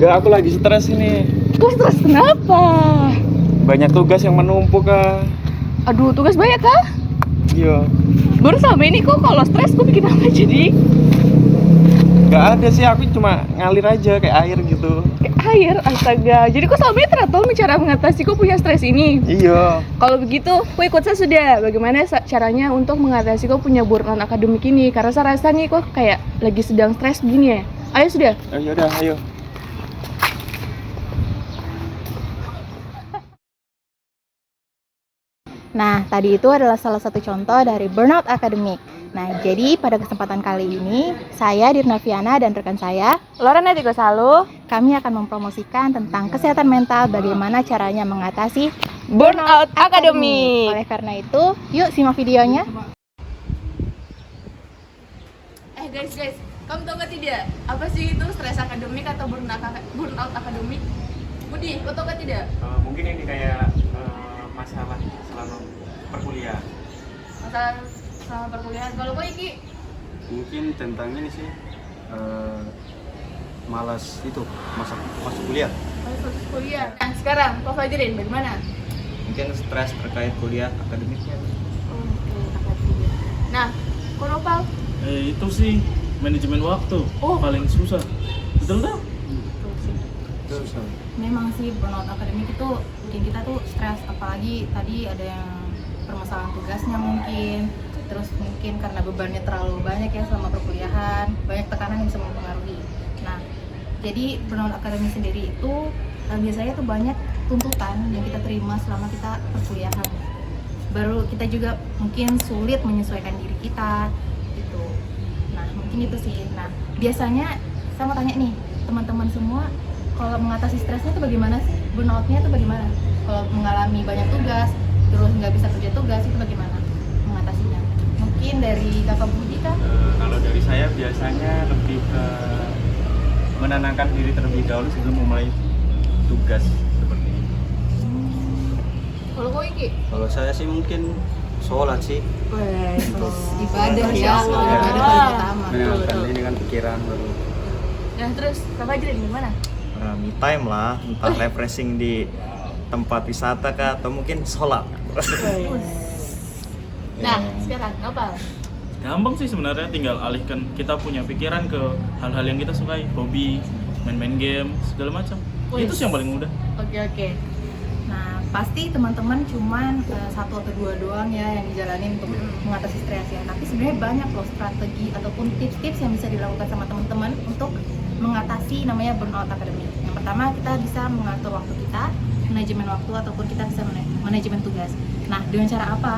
Enggak, aku lagi stres ini. Kok stres kenapa? Banyak tugas yang menumpuk, Kak. Aduh, tugas banyak kah? Iya. Baru selama ini kok kalau stres kok bikin apa jadi? Enggak ada sih, aku cuma ngalir aja kayak air gitu. Kayak air, astaga. Jadi kok selama ini ternyata tahu cara mengatasi kok punya stres ini. Iya. Kalau begitu, kok ikut saya sudah. Bagaimana caranya untuk mengatasi kok punya burnout akademik ini? Karena saya rasa nih kok kayak lagi sedang stres gini ya. Ayo sudah. Oh, yaudah, ayo. Nah, tadi itu adalah salah satu contoh dari burnout akademik. Nah, jadi pada kesempatan kali ini, saya Dirna Viana dan rekan saya, Lorena Tigosalu, kami akan mempromosikan tentang kesehatan mental, bagaimana caranya mengatasi burnout akademik. Oleh karena itu, yuk simak videonya. Guys, kamu tahu gak tidak? Apa sih itu stres akademik atau burnout akademik? Budi, kau tahu gak tidak? Mungkin ini kayak masalah selama perkuliahan. Masalah selama perkuliahan. Kalau kau Iki? Mungkin tentang ini sih malas itu masuk kuliah. Masuk kuliah. Nah, sekarang kau Fajrin bagaimana? Mungkin stres terkait kuliah akademiknya. Oke, akademik. Nah, kau Nopal? Itu sih manajemen waktu paling susah. Betul tak? Memang sih burnout akademik itu bikin kita tuh stres, apalagi tadi ada yang permasalahan tugasnya mungkin, terus mungkin karena bebannya terlalu banyak ya selama perkuliahan, banyak tekanan yang bisa mempengaruhi. Nah, jadi burnout akademik sendiri itu biasanya tuh banyak tuntutan yang kita terima selama kita perkuliahan. Baru kita juga mungkin sulit menyesuaikan diri kita gitu. Nah, mungkin itu sih. Nah, biasanya saya mau tanya nih, teman-teman semua, kalau mengatasi stresnya itu bagaimana sih? Burnoutnya itu bagaimana? Kalau mengalami banyak tugas, terus nggak bisa kerja tugas, itu bagaimana mengatasinya? Mungkin dari Kakak Budi kan? Kalau dari saya biasanya lebih ke menenangkan diri terlebih dahulu sebelum memulai tugas seperti ini. Kalau kau Iki? Kalau saya sih mungkin sholat sih. Ibadah ya, Iya. ibadah paling utama. Menenangkan ini kan pikiran baru. Nah, terus Kak Fajrin gimana? Me time lah, entah refreshing di tempat wisata kah atau mungkin sholat. Nah, sekarang Nopal? Gampang sih sebenarnya, tinggal alihkan kita punya pikiran ke hal-hal yang kita sukai, hobi, main-main game, segala macam. Itu sih yang paling mudah. Oke. Nah, pasti teman-teman cuman satu atau dua doang ya yang dijalanin untuk mengatasi stres ya. Tapi sebenarnya banyak loh strategi ataupun tips-tips yang bisa dilakukan sama teman-teman untuk mengatasi namanya burnout akademik. Yang pertama, kita bisa mengatur waktu kita, manajemen waktu ataupun kita bisa manajemen tugas. Nah, dengan cara apa?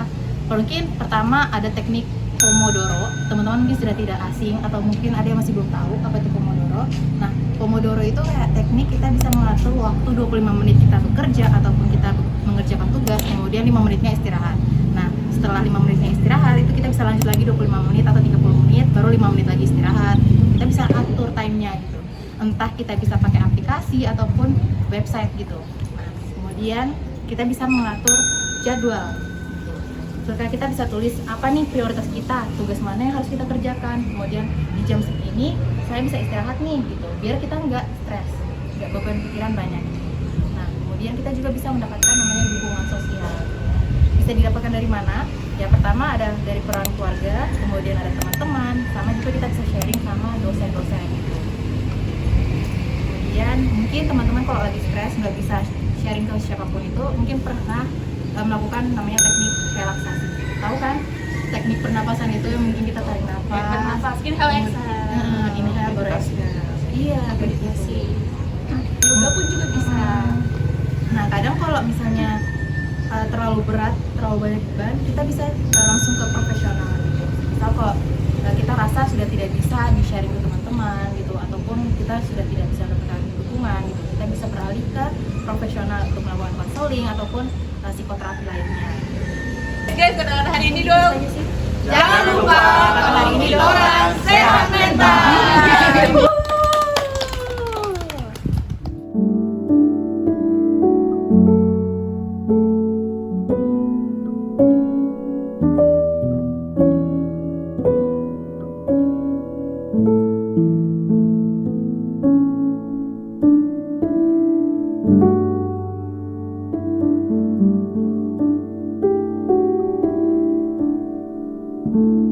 Mungkin pertama ada teknik Pomodoro. Teman-teman mungkin sudah tidak asing atau mungkin ada yang masih belum tahu apa itu Pomodoro. Nah, Pomodoro itu kayak teknik kita bisa mengatur waktu 25 menit kita bekerja ataupun kita mengerjakan tugas, kemudian 5 menitnya istirahat. Nah, setelah 5 menitnya istirahat, itu kita bisa lanjut lagi 25 menit atau 30 menit, baru 5 menit lagi istirahat. Kita bisa atur timenya gitu. Entah kita bisa pakai aplikasi ataupun website gitu. Nah, kemudian kita bisa mengatur jadwal. Maka kita bisa tulis apa nih prioritas kita, tugas mana yang harus kita kerjakan. Kemudian di jam segini saya bisa istirahat nih gitu, biar kita nggak stres, nggak beban pikiran banyak. Nah, kemudian kita juga bisa mendapatkan namanya dukungan sosial. Bisa didapatkan dari mana? Ya pertama ada dari peran keluarga, kemudian ada teman-teman, sama juga kita bisa sharing sama dosen-dosen gitu. Kemudian mungkin teman-teman kalau lagi stres nggak bisa sharing ke siapapun itu, mungkin pernah melakukan namanya teknik relaksasi. Tahu kan? Teknik pernapasan itu yang mungkin kita tarik nafas. Inhale, exhale. Inhale, baru exhale. Iya, meditasi. Yoga pun juga bisa. Nah, kadang kalau misalnya terlalu berat, terlalu banyak beban, kita bisa langsung ke profesional gitu. Misal kalau kita rasa sudah tidak bisa di-sharing ke teman-teman gitu, ataupun kita sudah tidak bisa mendapatkan dukungan gitu, kita bisa beralih ke profesional untuk melakukan konseling ataupun psikoterapi lainnya. Guys, kata-kata hari ini dong. Jangan lupa kata hari ini orang sehat mental. Bye.